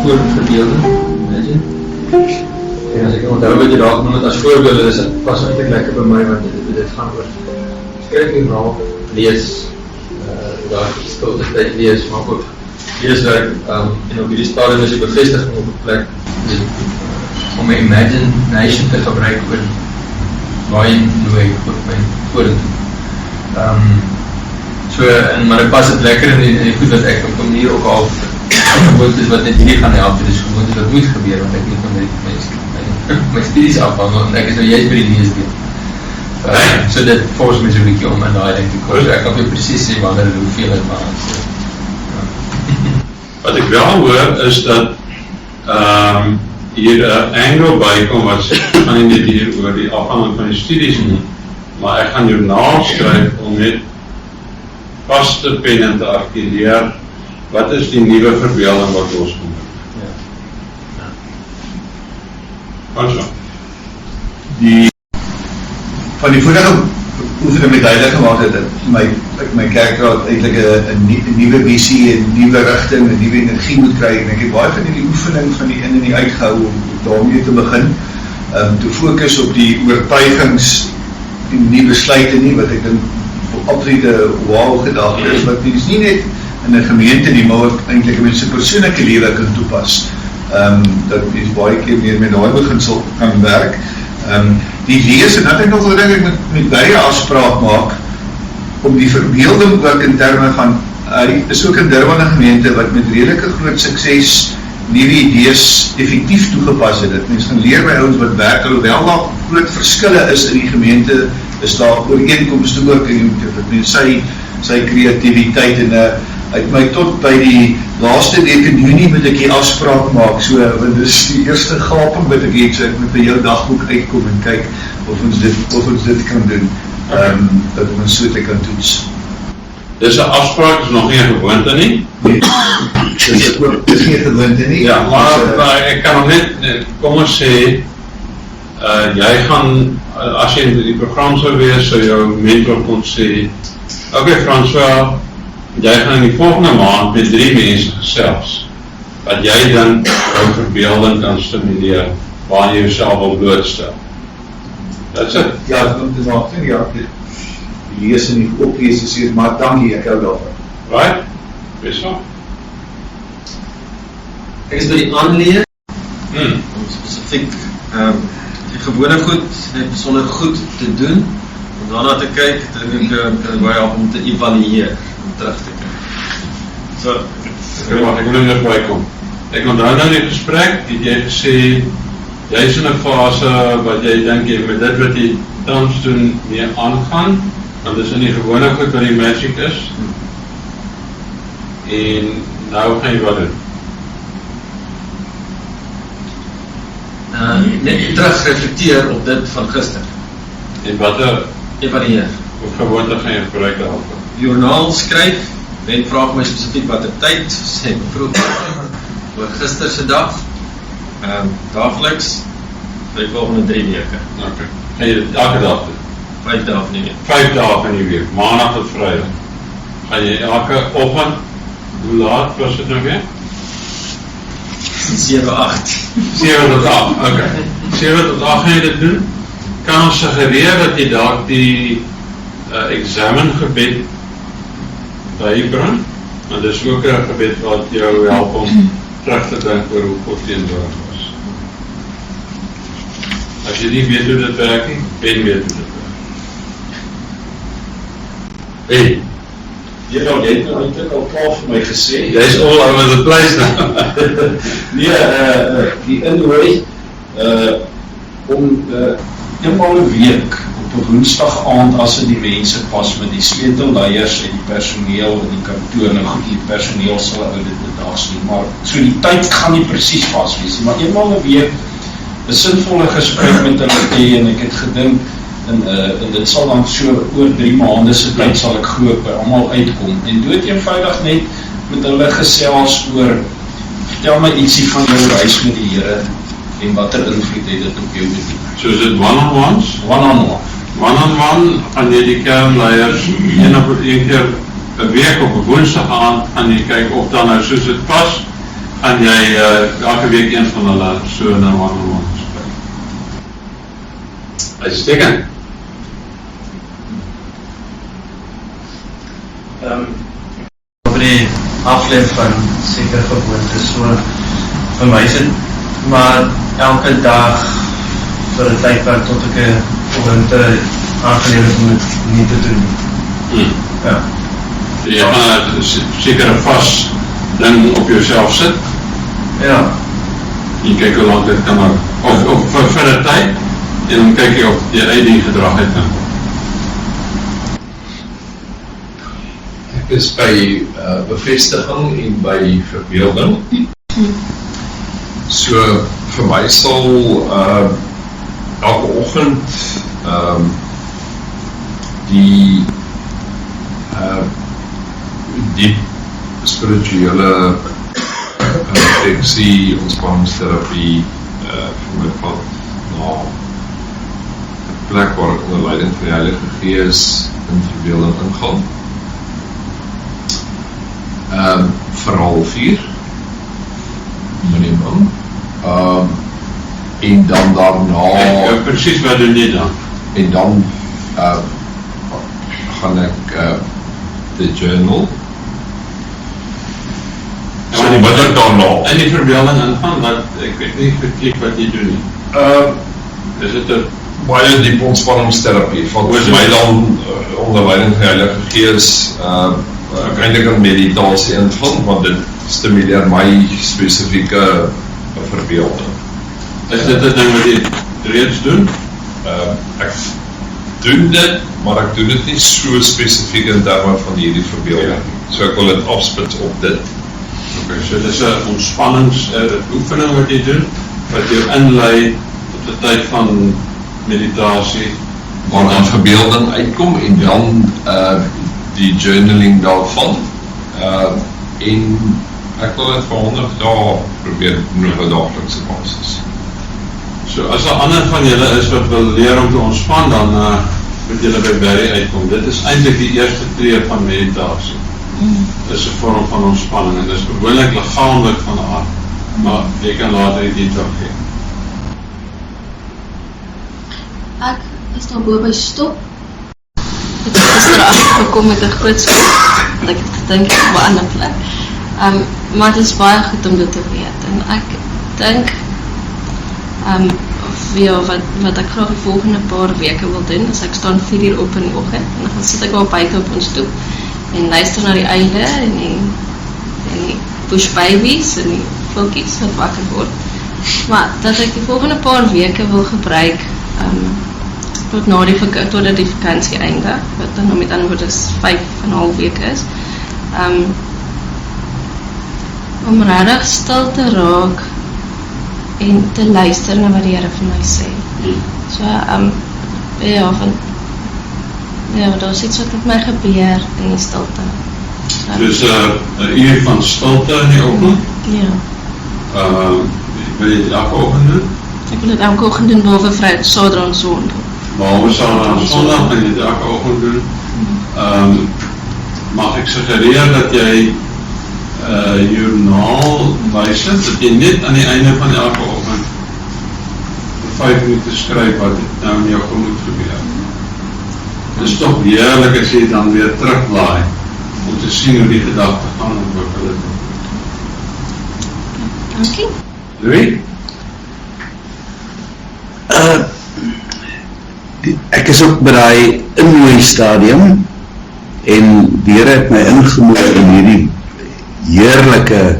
voorbeelde, imagine. En as ek onthou wat jy daar genoem het as voorbeelde, is dit pas eintlik lekker by my, want dit gaan oor skryf en raak, lees, daar stilte tyd lees, maar ook leeswerk, en op hierdie stadium is die bevestiging op 'n plek, om my imagination te gebruik oor waarheen hoe ek vorentoe. Maar dit pas het lekker in die goed wat ek op 'n manier ook al gewoond is wat net hierdie gaan help, dit is gewoond wat moet gebeur, want ek moet nou my studies afhandel, en ek is nou juist by die leesdeel. So dit force my so 'n bietjie om in daai ding te kom, so ek kan weer presies sê wanneer en hoeveel het maar. Wat ek wel hoor is dat hier 'n angle bykom wat gaan nie hier oor die afhandeling van die studies nie, maar ek gaan joernaal skryf om net vas te pen en te artikuleer wat is die nuwe verbeelding wat loskom. Van die vorige oefening met duidelik gemaakt het, my kerkraad eintlik 'n nuwe visie, 'n nuwe rigting, 'n nuwe energie moet kry, en ek het baie van die oefening van die in en die uitgehou om daarmee te begin, te fokus op die oortuigings en nie besluite nie, wat ek dink absolute wow gedagte is, wat is nie net in 'n gemeente nie, maar ook eintlik in mense persoonlike lewe kan toepas. Dat mens baie keer meer met daai beginsel kan werk. Die lees, en dat ek nog wel dink ek met baie afspraak maak, om die verbeelding ook in terme van, is ook in Durban 'n gemeente wat met redelike groot sukses nuwe idees effektief toegepas het. Dat mens gaan leer by ouens wat werk, alhoewel daar groot verskille is in die gemeente, is daar ooreenkomste ook, en dat mens sy kreatiwiteit, en uit my tot by die laaste week in Junie moet ek die afspraak maak, so, want dit is die eerste gaping wat ek het, so ek moet by jou dagboek uitkom en kyk of ons dit kan doen, dat ons so te kan toets. Dis 'n afspraak, is nog nie 'n gewoonte nie? Nee, dis nie 'n gewoonte nie. Ja, maar ek kan nog net, kom ons sê, jy gaan, as jy in die program sou wees, sou jou mentor kon sê, okay François, jy gaan in die volgende maand met 3 mense gesels, wat jy dan jou verbeelding kan stimuleer, waar jy jouself wil blootstel. That's it. Ja, dit is nog nie, ja, die lees en die oplees is hier, maar dankie, ek hou daarvan. Right? Wees so. Ek is by die aanleer, om spesifiek die gewone goed, besonder goed te doen, om daarna te kyk, dink ek baie op om te evalueer, om terug te kyk. So, ek wil net bykom. Ek onthou nou die gesprek, het jy gesê, jy is in 'n fase wat jy dink jy met dit wat jy tans doen mee aangaan, want dis in die gewone goed wat die magic is, en nou gaan jy wat doen? Net terug reflecteer op dit van gister. En wat Evalueer. Of gewoonte gaan jy gebruik daarvoor? Joernaal skryf, en vraag my spesifiek wat tyd, sê vroeg oor gister se dag, daagliks, vir die volgende 3 weke. Okay. Gaan jy dit elke dag doen? 5 dae in die week. 5 dae in die week, maandag tot vrydag. Gaan jy elke oggend, hoe laat was dit nou weer? 7, 8. 7 tot 8, okay. 7 tot 8 gaan jy dit doen? Kan ons suggereer dat jy dalk die examengebed bybring? Want dit is ook 'n gebed wat jou help om terug te dink oor hoe God teenwoordig was. As jy nie weet hoe dit werk nie, weet hoe dit werk. Hey! Jy het nou eintlik al klaar vir my gesê. Jy is all over the place nou. Nee, die inhoud, om eenmaal 'n week, op 'n woensdag aand, as dit die mense pas met die sleutelleiers en die personeel in die kantoor, nou goed, die personeel sal ou dit bedags nie, maar so die tyd gaan nie presies pas wees, maar eenmaal 'n week 'n sinvolle gesprek met hulle hê, en ek het gedink, en dit sal dan so oor 3 maande se tyd sal ek glo by almal uitkom, en dood eenvoudig net met hulle gesels oor, vertel my ietsie van jou reis met die Here, en watter invloed het dit op jou bediening. So is dit one-on-ones? One-on-one. One-on-one gaan jy die kernleiers een keer 'n week op 'n woensdag aand gaan jy kyk of dan nou soos dit pas gaan jy elke week een van hulle so na one-on-one gesprek. Uitstekend. Oor die afleef van sekere gewoontes, so vir my is dit maar elke dag vir 'n tydperk tot ek 'n gewoonte aangeleer het om dit nie te doen. Ja. Jy gaan 'n sekere vas ding op jouself sit. Ja. Jy kyk hoe lank dit kan hou. Of vir 'n tyd en dan kyk jy of jy uit die gedrag uit kan kom. Ek is by bevestiging en by verbeelding. So vir my sal elke oggend die diep spirituele refleksie, ontspanningsterapie vir my pad na 'n plek waar ek onder leiding van die Heilige Gees in verbeelding ingaan. Vir 4:30 minimum. En dan daarna Presies wat doen jy dan? en dan gaan ek die journal. So wat ek daarna In die verbeelding ingaan, wat ek weet nie verkliek wat jy doen nie. Is dit 'n baie diep ontspanningsterapie van my dan onder leiding van die Heilige Gees eintlik in meditasie ingaan, want dit stimuleer my spesifieke verbeelding. Is dit 'n ding wat jy reeds doen? Ek doen dit, maar ek doen dit nie so spesifiek in terme van hierdie verbeelding. So ek wil dit afspits op dit. Okay, so dit is 'n ontspanningsoefening wat jy doen, wat jou inlei tot 'n tyd van meditasie, Waar dan verbeelding uitkom en dan die journaling daarvan. En ek wil dit vir 100 dae probeer doen op 'n daaglikse basis. So as 'n ander van julle is wat wil leer om te ontspan, dan moet julle by Barry uitkom. Dit is eintlik die eerste tree van meditasie. Dit is 'n vorm van ontspanning en dit is gewoonlik liggaamlik van aard, maar jy kan later die detail gee. Ek is daar bo by stop. Ek het gister agtergekom met 'n groot skop. Ek dink ek op 'n ander plek. Maar het is baie goed om dit te weet. En ek dink wat ek graag die volgende paar weke wil doen, is ek staan 4 uur op in die oggend en dan sit ek wel buite op ons stoep en luister na die einde en die bush babies en die voeltjies wat wakker word. Maar dat ek die volgende paar weke wil gebruik totdat die vakansie eindig, wat dan met ander woorde 5,5 weke is, om regtig stil te raak en te luister na wat die Here vir my sê. So, daar's iets wat met my gebeur in die stilte. Dus 'n uur van stilte in die oggend. Ja. Wil jy dit elke oggend doen? Ek wil dit elke oggend doen, behalwe Vrydag, Saterdag en Sondag. Behalwe Saterdag en Sondag kan jy dit elke oggend doen. Mag ek suggereer dat jy joernaal bysit, dat jy net aan die einde van elke oggend 5 minute skryf wat nou in jou gemoed gebeur. Dit is toch heerlik as jy dan weer teruglaai om te sien hoe die gedagte gaan ontwikkel het. Dankie. Louis? Ek is ook by die innooi stadium en die Here het my ingemoed in hierdie heerlike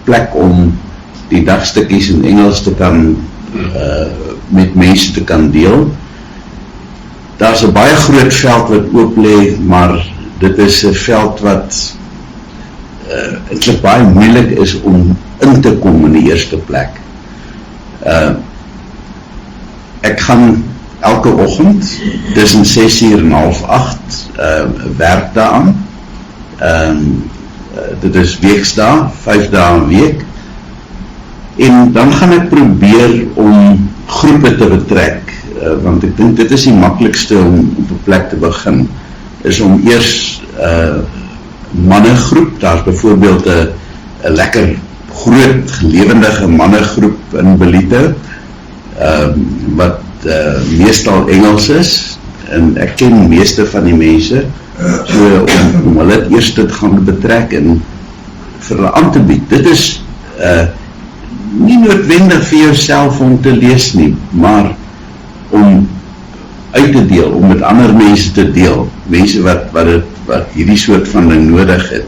plek om die dagstukkies in Engels te kan met mense te kan deel. Daar's 'n baie groot veld wat oop lê, maar dit is 'n veld wat eintlik baie moeilik is om in te kom in die eerste plek. Ek gaan elke oggend tussen 6:00 en 7:30 werk daaraan. Dit is weksdae, 5 dae 'n week. En dan gaan ek probeer om groepe te betrek, want ek dink dit is die maklikste om op 'n plek te begin, is om eers mannegroep, daar's byvoorbeeld 'n 'n lekker groot, lewendige mannegroep in Ballito, wat meestal Engels is, en ek ken meeste van die mense, so om hulle eers te gaan betrek en vir hulle aan te bied. Dit is nie noodwendig vir jouself om te lees nie, maar om uit te deel, om met ander mense te deel, mense wat hierdie soort van ding nodig het.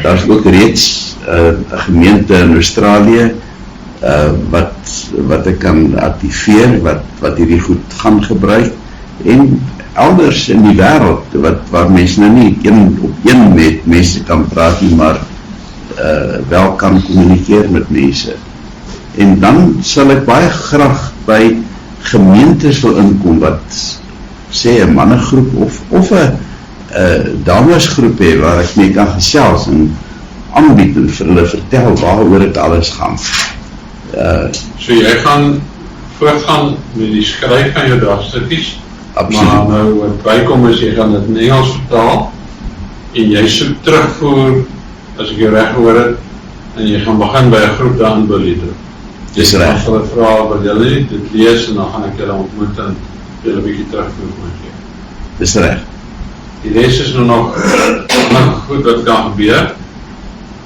Daar is ook reeds 'n gemeente in Australië wat ek kan activeer, wat hierdie goed gaan gebruik, en elders in die wêreld, waar mense nou nie een op een met mense kan praat nie, maar wel kan kommunikeer met mense. En dan sal ek baie graag by gemeentes wil inkom wat sê 'n mannegroep of 'n damesgroep hê waar ek mee kan gesels en aanbied en vir hulle vertel waaroor dit alles gaan. So jy gaan voortgaan met die skryf van jou dagstukkies, maar nou wat bykom is jy gaan dit in Engels vertaal en jy soek terugvoer, as ek jou reg gehoor het, en jy gaan begin by 'n groep daar in Ballito. Dis reg. As hulle vra wat julle dit lees en dan gaan ek julle ontmoet en julle 'n bietjie terugvoer moet gee. Dis reg. Die res is nog goed wat kan gebeur.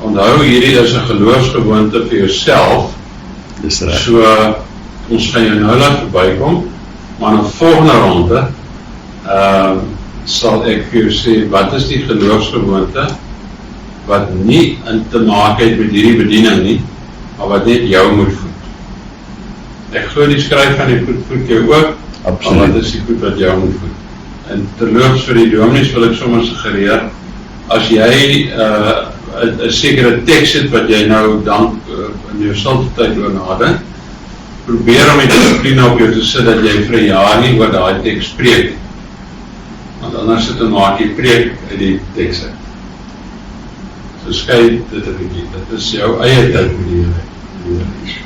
Onthou, hierdie is 'n geloofsgewoonte vir jouself. Dis reg. So, ons gaan jou nou laat verbykom, maar in 'n volgende ronde sal ek vir jou sê, wat is die geloofsgewoonte wat nie in te maak het met hierdie bediening nie, maar wat net jou moet voed. Ek glo die skryf van die goed voed jou ook, Absoluut. maar wat is die goed wat jou moet voed. En terloops vir die dominees wil ek sommer suggereer, as jy 'n sekere teks het wat jy nou dan in jou stilte tyd oor nadink, probeer om die dissipline op jou te sit dat jy vir 'n jaar nie oor daai teks spreek. Want anders sit en maak jy preek uit die teks uit. So skei dit 'n bietjie. Dit is jou eie tyd met die Here.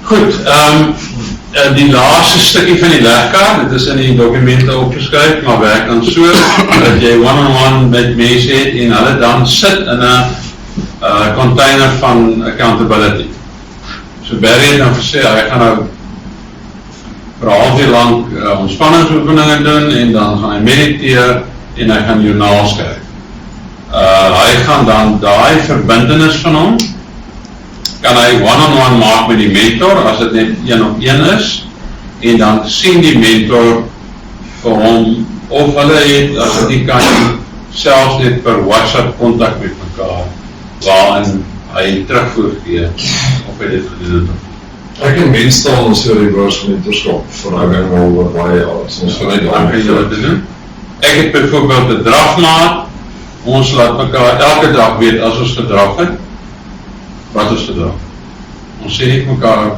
Goed, die laaste stukkie van die legkaart, dit is in die dokumente opgeskryf, maar werk dan so, dat jy one-on-one met mense het en hulle dan sit in 'n container van accountability. So Barry het dan gesê, hy gaan nou vir 'n halfuur lang ontspanningsoefeninge doen en dan gaan hy mediteer en hy gaan joernaal skryf. Hy gaan dan daai verbintenis van hom, kan hy one-on-one maak met die mentor, as dit net 1-op-1 is, en dan sien die mentor vir hom, of hulle het, as dit nie kan, selfs net per WhatsApp kontak met mekaar, waarin hy terugvoer gee, of hy dit gedoen het. Ek en mens staan ons vir die mentorskap verhouding al oor baie jaar, ons vanuit Dan kan julle dit doen. Ek het byvoorbeeld 'n drafmaat, ons laat mekaar elke dag weet as ons gedrag het, wat ons gedrag. Ons sê nie mekaar,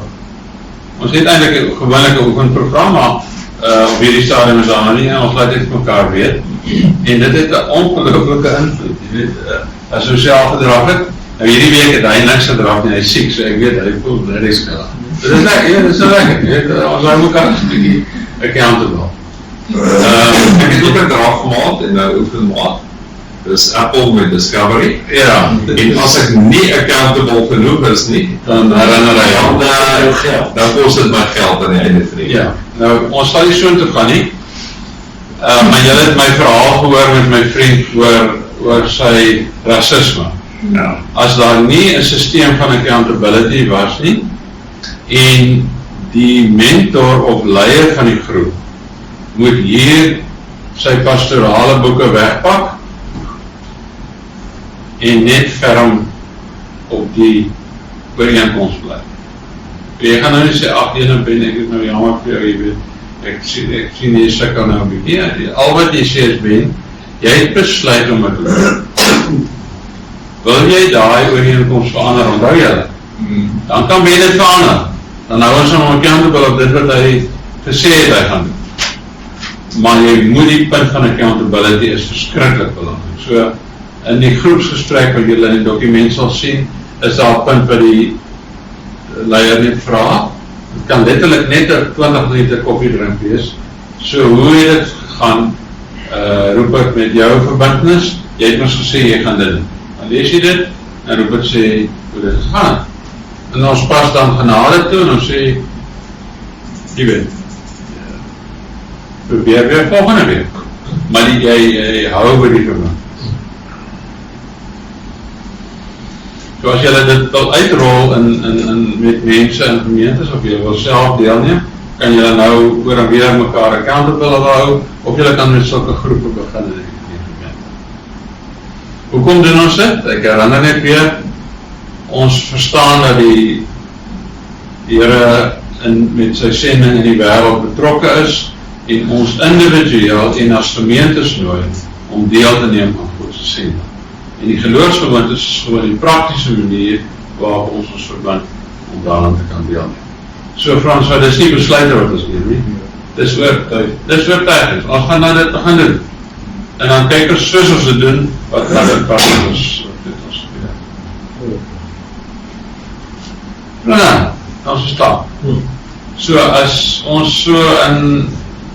ons het eintlik gewoonlik 'n oefenprogram, maar op hierdie stadium is daar nie, en ons laat dit mekaar weet, en dit het 'n ongelooflike invloed, jy weet, as ons self gedrag het, nou hierdie week het hy niks gedrag nie, hy is siek, so ek weet, hy voel very skellig. Dit is lekker, ja, dit is so lekker, jy weet, ons hou mekaar 'n bietjie accountable. Ek het ook 'n drafmaat en 'n oefenmaat. Dis Apple met Discovery. Ja, En as ek nie accountable genoeg is nie, dan herinner hy dan kos dit my geld aan die einde van die week. Ja, nou ons sal nie so toe gaan nie. Maar julle het my verhaal gehoor met my vriend oor sy rasisme. Ja. As daar nie 'n sisteem van accountability was nie, en die mentor of leier van die groep moet hier sy pastorale boeke wegpak en net ferm op die ooreenkoms bly. Jy gaan nou nie sê, ag nee, Ben, ek is nou jammer vir jou, jy weet, ek sien jy sukkel nou 'n bietjie. Al wat jy sê is, Ben, jy het besluit om dit te doen. Wil jy daai ooreenkoms verander, onthou jy? Dan kan Ben dit verander. Dan hou ons hom accountable op dit wat hy gesê het hy gaan doen. Maar jy moet die punt van accountability is verskriklik belangrik. So, in die groepsgesprek wat julle in die dokument sal sien, is daar 'n punt wat die leier net vra. Het kan letterlik net 'n 20 minute koffiedrink wees. So, hoe het dit gegaan? Roep ek met jou verbintenis? Jy het ons gesê jy gaan dit doen. En lees jy dit, en Rupert sê, hoe dit gaan. En ons pas dan genade toe, en ons sê, jy weet, probeer weer volgende week, maar jy hou by die verband. So as jy dit wil uitrol met mense en gemeentes, of jy wil self deelneem, kan jy nou oor en weer mekaar accountable hou, of jy kan met sulke groepe begin in die gemeente. Hoekom doen ons dit? Ek herinner net weer, ons verstaan dat die Here met sy sending in die wêreld betrokke is, en ons individueel en as gemeentes nooi, om deel te neem aan God se sending. En die geloofsverband is gewoon die praktische manier waarop ons verband om daaraan te kan deelneem. So Frans, dit is nie besluit wat ons neem nie. Dis oortuigend. Ons gaan nou dit begin doen. En dan kyk ons soos ons dit doen, wat gaan dit pas ons doen. Nou, ons is klaar. So as ons so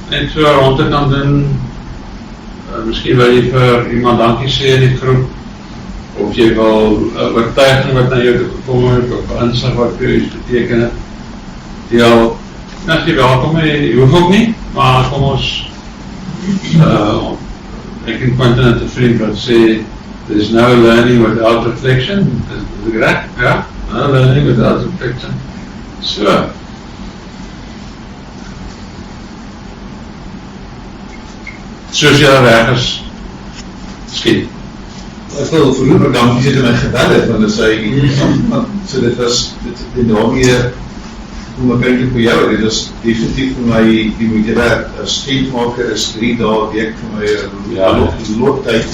net so rond te kan doen, miskien wil jy vir iemand dankie sê in die groep, of jy wil oortuiging wat na jou gekom het, of insig wat vir jou iets beteken het, deel, as jy welkom, jy hoef ook nie, maar kom ons, ek en Quentin het 'n vriend wat sê, there's no learning without reflection, is dit reg? Ja, no learning without reflection. So, soos jy reg is, skiet. Ek wil vir Rupert dankie sê toe my gebel het, want so dit was, dit daarmee, hoe ek eintlik vir jou, dit is definitief vir my, die moeite werd, as schietmaker is 3 dae week vir my looptyd,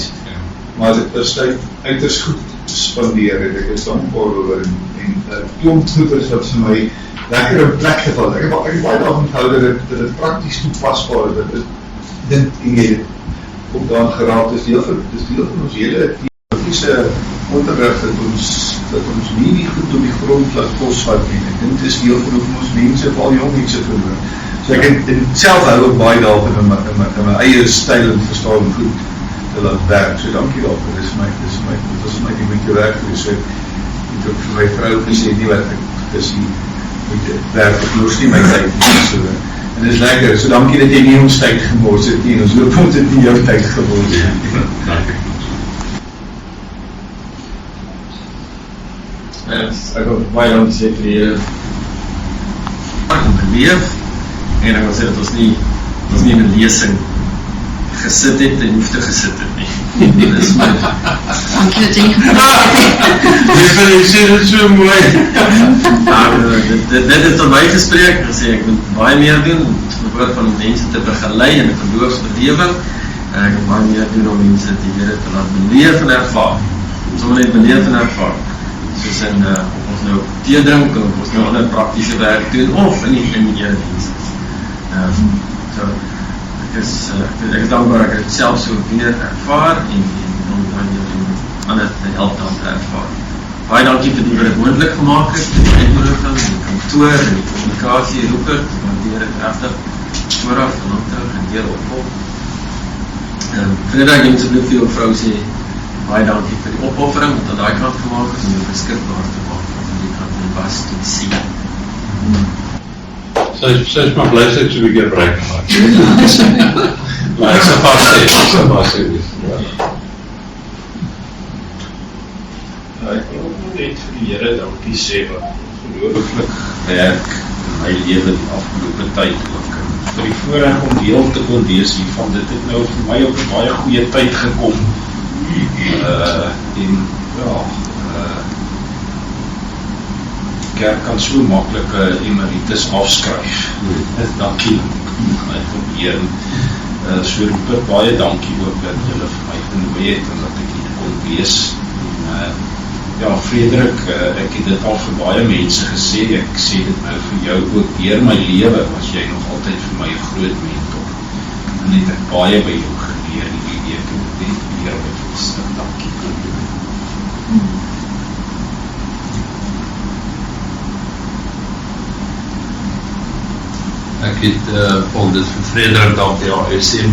maar dit is uiters goed spandeer, en ek is dankbaar oor, en klomp goeders wat vir my lekker in plek geval, ek het baie daarvan onthou dat dit prakties toepasbaar is, dat dit en jy ook daan geraak, is deel van ons hele theoretiese onderrig dat ons nie goed op die grond laat kosvat nie. Ek dink dit is deel van hoe ons mense, al jong mense verloor. So ek het self hou ook baie daarvan in my eie styl en verstaan goed te laat werk. So dankie daarvoor, dit was my die moeite werk. So ek het ook vir my vrou gesê, nie wat ek is die moeite werk, ek los nie my tyd nie. En dit is lekker, so dankie dat jy nie ons tyd gemors het nie, ons hoop ons het nie jou tyd gemors het. Ek wil baie dankie sê vir die om beleef, en ek wil sê dat ons nie in 'n lesing gesit het en hoef te gesit het nie. Dit is my Dankie dat jy Jy sê dit so mooi. Dit het tot my gespreek, gesê ek moet baie meer doen, om bijvoorbeeld van mense te begeleid in 'n geloofsbelewing, en ek moet baie meer doen om mense die Here te laat beleef en ervaar, sommer net beleef en ervaar, soos in, of ons nou thee drink, of ons nou ander praktische werk doen, of in die erediens. So, ek is dankbaar ek het self so weer ervaar, en om dan ander te help dan te ervaar. Baie dankie vir die wat het moontlik gemaak het, die uitnodiging, die kantoor, en die kommunikasie, Rupert, want die het regtig vooraf en terug en deel opvolg. Verder ek denk asseblief vir jou vrou sê, baie dankie vir die opoffering, wat aan die kant gemaak is, om jou beskikbaar te maak, wat aan die kant en was te sien. Sy is maar blij sy het so 'n bietjie bereik gemaak. Maar ek sal pas sê. Ek wil net vir die Here dankie sê wat ongelooflik werk in my lewe die afgelope tyd ook. Vir die voorreg om deel te kon wees hiervan, dit het nou vir my op 'n baie goeie tyd gekom. En ja, kerk kan so maklik emeritus afskryf. Dankie my probeer. So Rupert, baie dankie ook dat julle vir my genooi het en dat ek hier kon wees. Ja, Frederik, ek het dit al vir baie mense gesê, ek sê dit nou vir jou ook, deur my lewe was jy nog altyd vir my 'n groot mentor. En het ek baie by jou geleer, en die week en dit leer met ons, dankie. Ek het al dit vir Frederik dankie, ja, SM,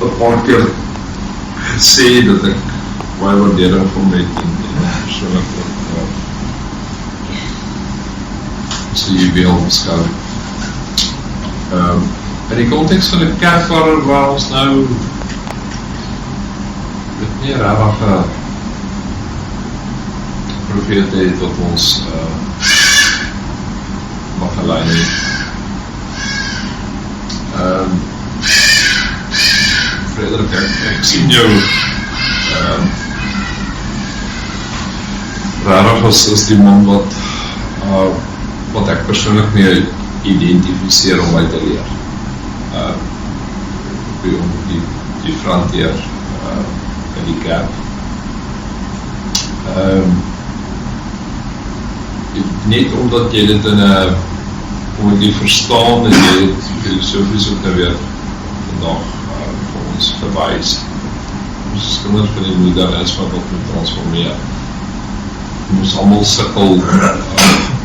'n paar keer sê dat ek baie waardering vir hom het en persoonlik ook as die juweel beskou. In die konteks van die kerkvader waar ons nou dit nie regtig profeet het wat ons mag gelei nie. Frederik, ek sien jou regtig as die man wat ek persoonlik mee identifiseer om uit te leer. Om die frontier in die kerk. Net omdat jy dit om dit verstaan en jy dit filosofies ook nou weer vandag vir ons verwys. Ons is kinders van die modernisme wat moet transformeer. Ons allemaal sukkel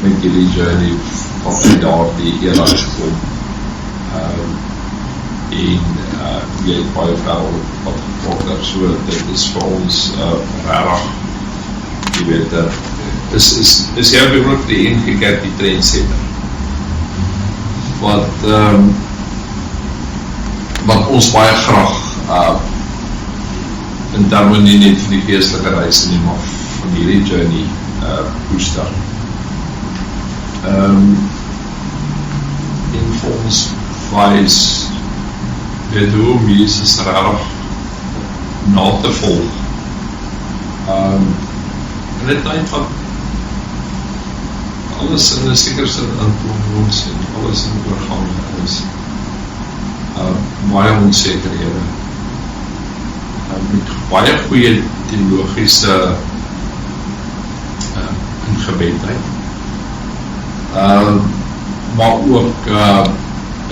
met die journey wat die daar die era gekom. En jy het baie verhaal wat gevolg so, dit is vir ons rarig, jy weet, is jou behoorlijk die enige kerk die trendsetter, wat ons baie graag in termen nie net van die geestelike reis nie, maar van hierdie journey booster. En vir ons wys weet hoe om Jesus rarig na te volg. En dit eindelijk alles in die sekerste aankomst en alles in die oorgang is baie onzekerhede. Met baie goeie theologische ingebedheid. Maar ook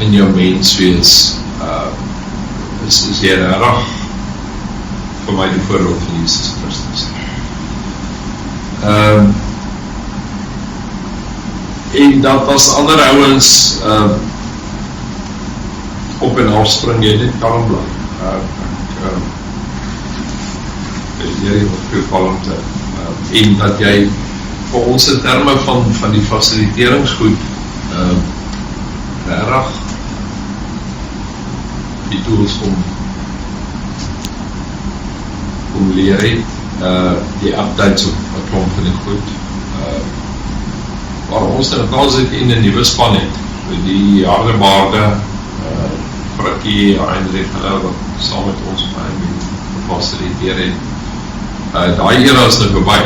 in jou menswees is jy rarig vir my die voorbeeld van Jesus Christus. En dat as ander ouwens op en afspring, jy net kalm bly. Jy wat veel kalmte. En dat jy vir ons in terme van die faciliteringsgoed rarig die tools kom leer het, die updates op wat klomp van die goed, waar ons in kans het en een nieuwe span het, die harde baarde, Frikkie, Heinrich, wat saam met ons gefaciliteer het, daai era is nou voorbij,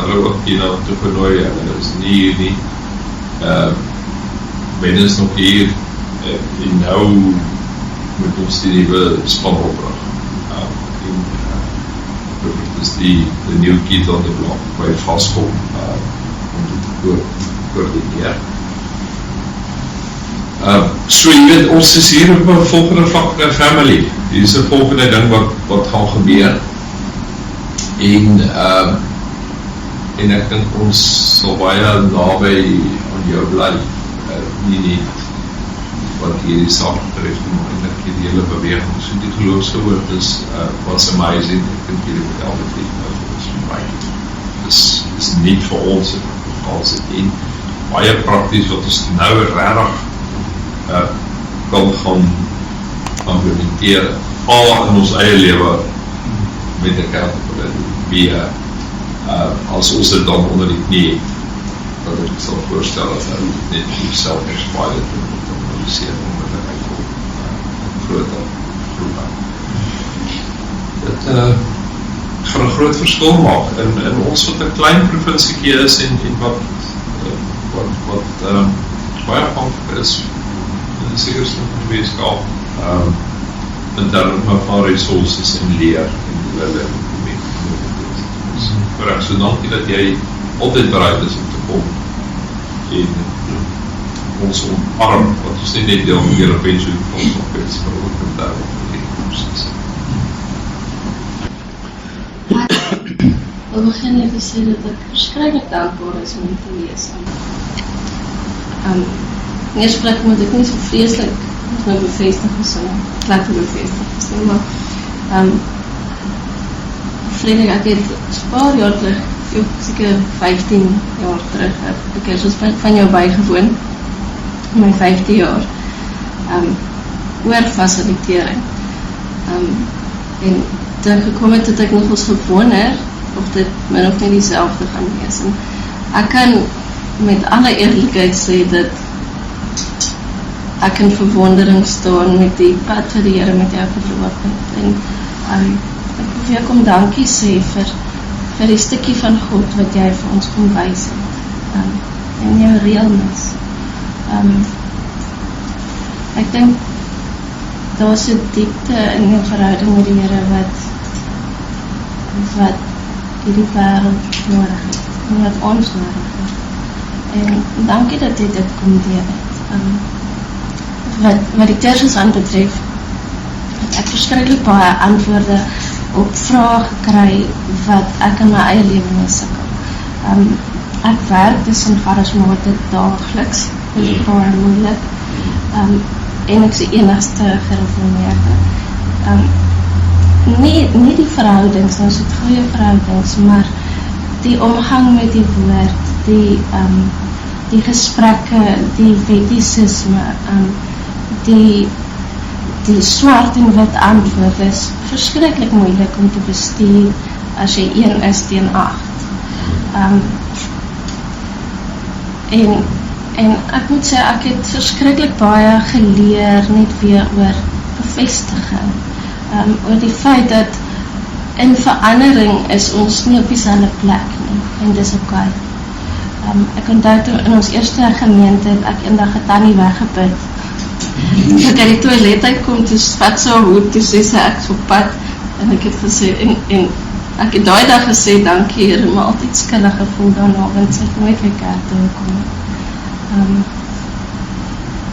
hulle ook hier na toe genooi, hulle is nie hier nie, Ben is nog hier, en nou moet ons die nieuwe span oprig. Dit is die nieuwe kiet aan die blok, waar jy vastkom, om dit te koordineer. So jy weet, ons is hier op een volgende family. Hier is een volgende ding wat gaan gebeur. En ek dink ons sal baie naby aan jou bly. Nie net wat hierdie saak betref, maar eindelijk die hele beweging, so die geloofse woord is what's amazing, ek dink hierdie met al die is vir my, is nie vir ons en baie prakties wat ons nou rarig kan gaan implementeer, in ons eie lewe met die kerk, as ons dit dan onder die knie het, dat ek sal voorstel dat hy net die self-expired te analyseer om met een grote groep aan. Dit gaan een groot verskil maak in ons wat een klein provinsiekie is en wat baie afhankelijk is in die sekerste van die weeskap in terme van resources en leer en die wille en die mens. Maar ek so dankie dat jy altyd bereid is om te kom en ons omarm, wat ons nie net deel van die Europese opkomst, maar ook in termen van die opkomst. Ek wil begin even sê dat ek verskrikkelijk dankbaar is om te lees. In eerste plek moet ek nie so vreeslik met my bevestig is, lekker bevestig is, maar Frederik, ek het 'n paar jaar terug, seker 15 jaar terug, heb ek kursus van jou bygewoon, in my 5de jaar, oor fasilitering. En toe gekom het ek nog eens gewonder, of dit min of nie dieselfde gaan wees. En ek kan met alle eerlikheid sê dat ek in verwondering staan met die pad wat die Here met jou geloop het. En ek wil vir jou kom dankie sê vir die stukkie van God wat jy vir ons kom wys het. En jou realness. Ek dink daar's 'n diepte in jou verhouding met die Here wat hierdie wêreld nodig het, en wat ons nodig het. En dankie dat jy dit kom deel het. Wat die kursus aanbetref, het ek verskriklik baie antwoorde op vrae gekry wat ek in my eie lewe mee sukkel. Ek werk tussen charismate daagliks, dit is baie moeilik. En ek is die enigste gereformeerde. Nie die verhoudings, ons het goeie verhoudings, maar die omgang met die woord, die gesprekke, die wettisisme, die swart en wit antwoord is verskriklik moeilik om te bestuur as jy 1 is teen 8. En ek moet sê, ek het verskriklik baie geleer net weer oor bevestiging, oor die feit dat in verandering is ons nie op dieselfde plek nie, en dis okay. Ek onthou toe in ons eerste gemeente het ek eendag 'n tannie weggeput. Toe ek uit die toilet uitkom, toe vat sy haar hoed, toe sê sy ek is op pad, en ek het gesê, en ek het daai dag gesê, dankie Here, maar altyd skuldig gevoel daarna, want sy het nooit weer kerk toe gekom.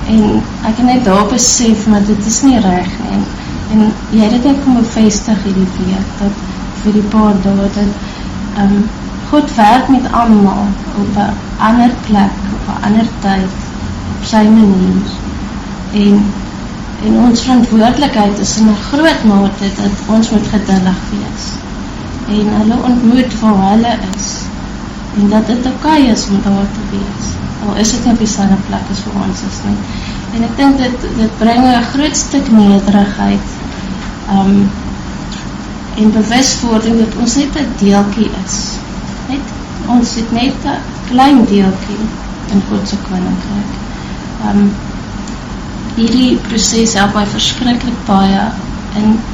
En ek het net daar besef, maar dit is nie reg nie, en jy het dit net kom bevestig hierdie week, dat vir die paar dae, dat God werk met almal op 'n ander plek, op 'n ander tyd, op sy manier, en ons verantwoordelikheid is in 'n groot mate dat ons moet geduldig wees, en hulle ontmoet waar hulle is, en dat dit okay is om daar te wees, al is dit nie op dieselfde plek as vir ons is nie. En ek dink dit bring 'n groot stuk nederigheid, en bewuswording dat ons net 'n deeltjie is. Ons het net 'n klein deeltjie in God se koninkryk. Hierdie proses help my verskriklik baie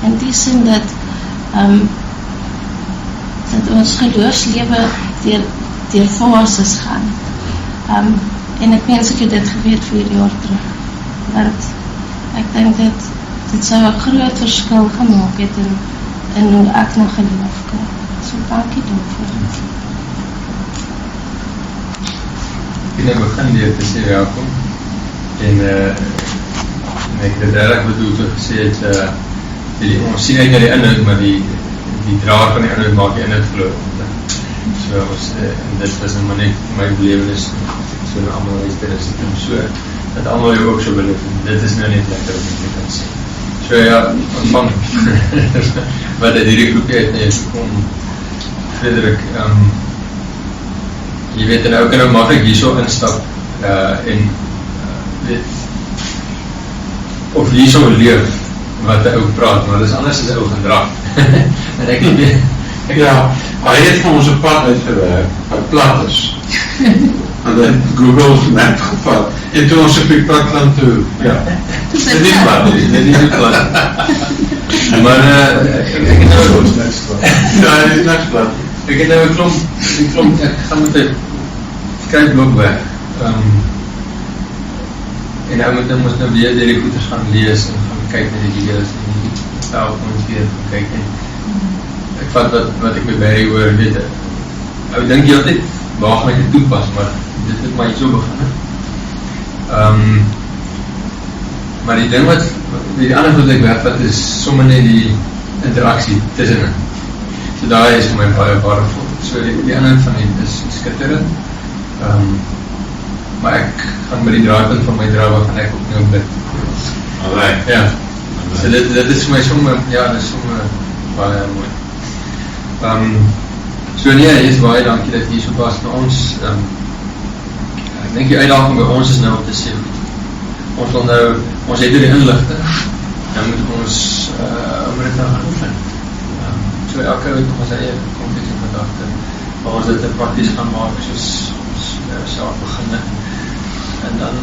in die sin dat ons geloofslewe deur fases gaan. En ek wens ek het dit geweet 4 jaar terug. Want ek dink dit sou 'n groot verskil gemaak het in hoe ek na geloof kyk. So dankie daarvoor. Ek het begin deur te sê welkom, en ek het regtig bedoel te gesê het, ons sien uit na die inhoud, maar die draer van die inhoud maak die inhoud glo. So en dit was maar net my belewenis, so na almal luister, so dat almal jou ook so beleef, dit is nou net lekker om dit te kan sê. So ja, ontvang wat uit hierdie groepie uit is, kom Frederik, jy weet, en nou kan nou makkelijk hier so instap, en weet, of hier so leef, wat hy ook praat, maar dit is anders as hy ook gedrag. En ek weet, ja, hy het van ons een pad uitgewerk, wat plat is. En dit Google map gevat, en toe ons op die platland toe, ja, dit is nie plat, dit is nie plat. Maar, ek het nou ja, dit is niks plat. Ek het nou 'n klomp, ek gaan met 'n skryfblok weg, en nou moet ons nou weer die goeders gaan lees, en gaan kyk na die video's, en die PowerPoints weer gaan kyk, en ek vat wat ek met Barry hoor, weet ek dink jy altyd, waar gaan ek dit toepas, maar dit het my so begin. Maar die ding die ander wat ek wegvat is sommer net die interaksie tussenin. So daar is vir my baie waardevol. So die ander van die is skitterend. Maar ek gaan met die draaipunt van my draai, gaan ek ook nou bid. Alright. Ja. So dit is vir my sommer, ja, dit is sommer baie mooi. So nee, is baie dankie dat jy hier so was vir ons. Ek dink die uitdaging by ons is nou om te sê, ons wil nou, ons het hier die inligting, dan moet ons om dit nou gaan oefen. So elke week ons eie konteks en gedagte, waar ons dit prakties gaan maak, soos ons self begin. En dan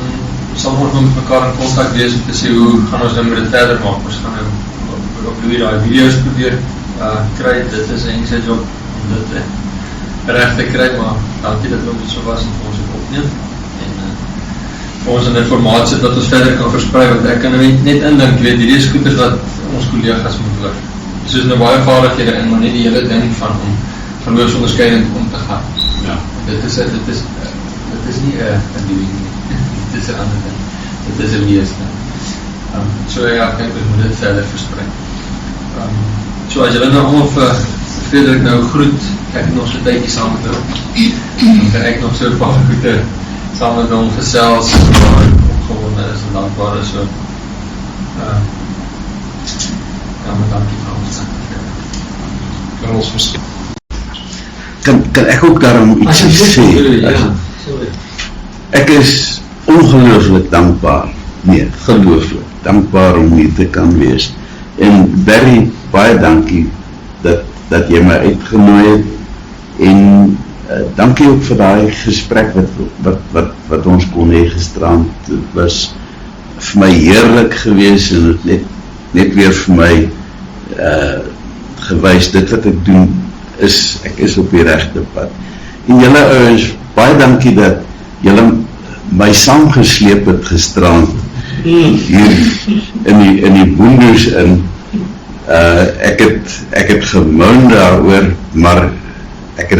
sal ons met mekaar in kontak wees om te sê, hoe gaan ons nou met dit verder maak. Ons gaan nou op Louis die video's probeer kry, dit is een sy job om dit recht te kry, maar dankie dat ons het so was en vir ons het opneem. En vir ons in die formaat sit dat ons verder kan versprei, want ek kan nou net indink, weet, hierdie is goeders wat ons collega's moet hoor. Soos nou baie vaardighede in, maar nie die hele ding van om geloofsonderskeiding om te gaan. Ja. Dit is nie een doing nie. Dit is een ander ding. Dit is een lees ding. So ja, ek dink ons moet dit verder versprei. So as julle nou allemaal vir Frederik nou groet, ek nog so tydjie saam met hom. Dan kan ek nog so paar goede saam met hom gesels, waar opgewonde is en dankbaar is. So, ja, maar dankie vir ons. Kan ons verskyn. Kan ek ook daarom iets sê? Ek is ongelooflik dankbaar, nee, gelooflik dankbaar om hier te kan wees. En Barry, baie dankie dat jy my uitgenooi het, en dankie ook vir die gesprek wat ons kon hê gisterand. Het was vir my heerlik gewees, en het net weer vir my gewys, dit wat ek doen, ek is op die regte pad. En julle ouens, baie dankie dat julle my saamgesleep het gisterand hier in die boendoes in. Ek het gemoun daaroor, maar ek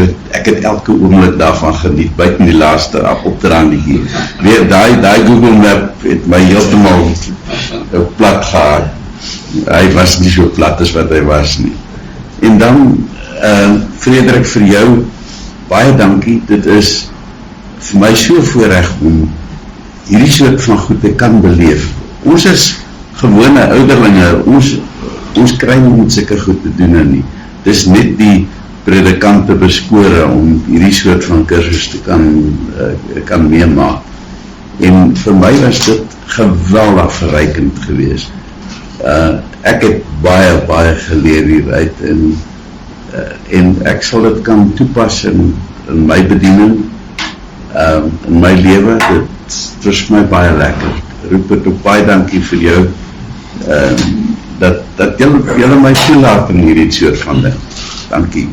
het elke oomblik daarvan geniet, buiten die laaste opdraandie. Weer die Google Map het my heeltemal plat gehad. Hy was nie so plat as wat hy was nie. En dan Frederik, vir jou baie dankie. Dit is vir my so voorreg om hierdie soort van goed te kan beleef. Ons is gewone ouderlinge, ons kry nie met sulke goed te doen nie. Dit is net die predikante beskore om hierdie soort van kursus te kan meemaak. En vir my was dit geweldig verrykend geweest. Ek het baie geleer hieruit, en ek sal dit kan toepas in my bediening, in my lewe. Dit is my baie lekker. Rupert, ook baie dankie vir jou, dat julle my toelaat in hierdie soort van ding. Dankie.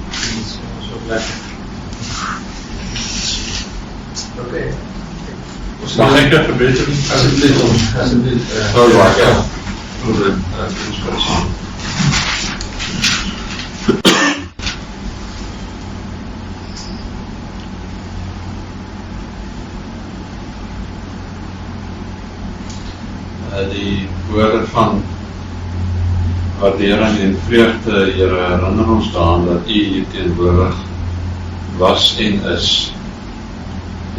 Mag ek dit verbeter? Asseblief. Die woorde van waardering en vreugde, Here, herinner ons daaraan dat U hier teenwoordig was en is,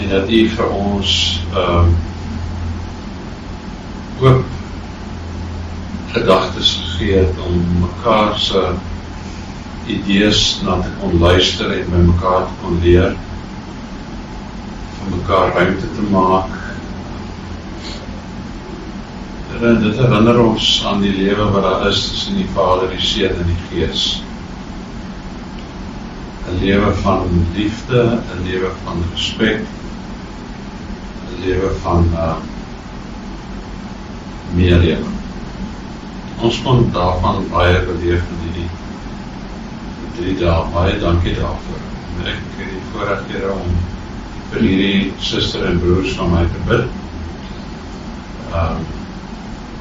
en dat U vir ons oop gedagtes gegee het om mekaar se idees na te kon luister en by mekaar te kon leer, vir mekaar ruimte te maak. En dit herinner ons aan die lewe wat daar is tussen die Vader, die Seun en die Gees. 'n lewe van liefde, 'n lewe van respek, 'n lewe van meelewe. Ons kon daarvan baie beleef in die 3 dae. Baie dankie daarvoor. En ek het die voorreg, Here, om vir hierdie suster en broers van my te bid,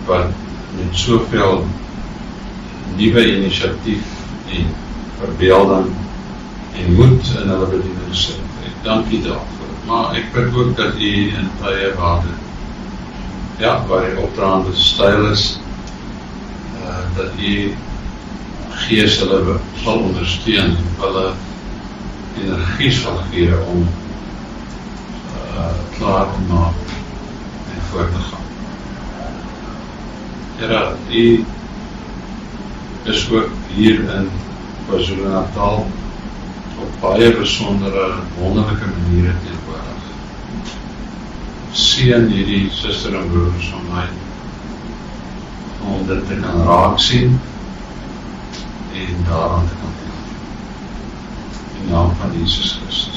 wat met soveel nuwe inisiatief en verbeelding en moed in hulle bediening sit. Ek dank U daarvoor. Maar ek bid ook dat U in tye waar die opdraande styl is, dat U Gees hulle sal ondersteun, hulle energie sal gee om klaar te maak en voort te gaan. Here, U is ook hier in KwaZulu-Natal op baie besondere, wonderlike maniere teenwoordig. Seën hierdie suster en broers van my om dit te kan raak sien en daaraan te kan doen. In naam van Jesus Christus.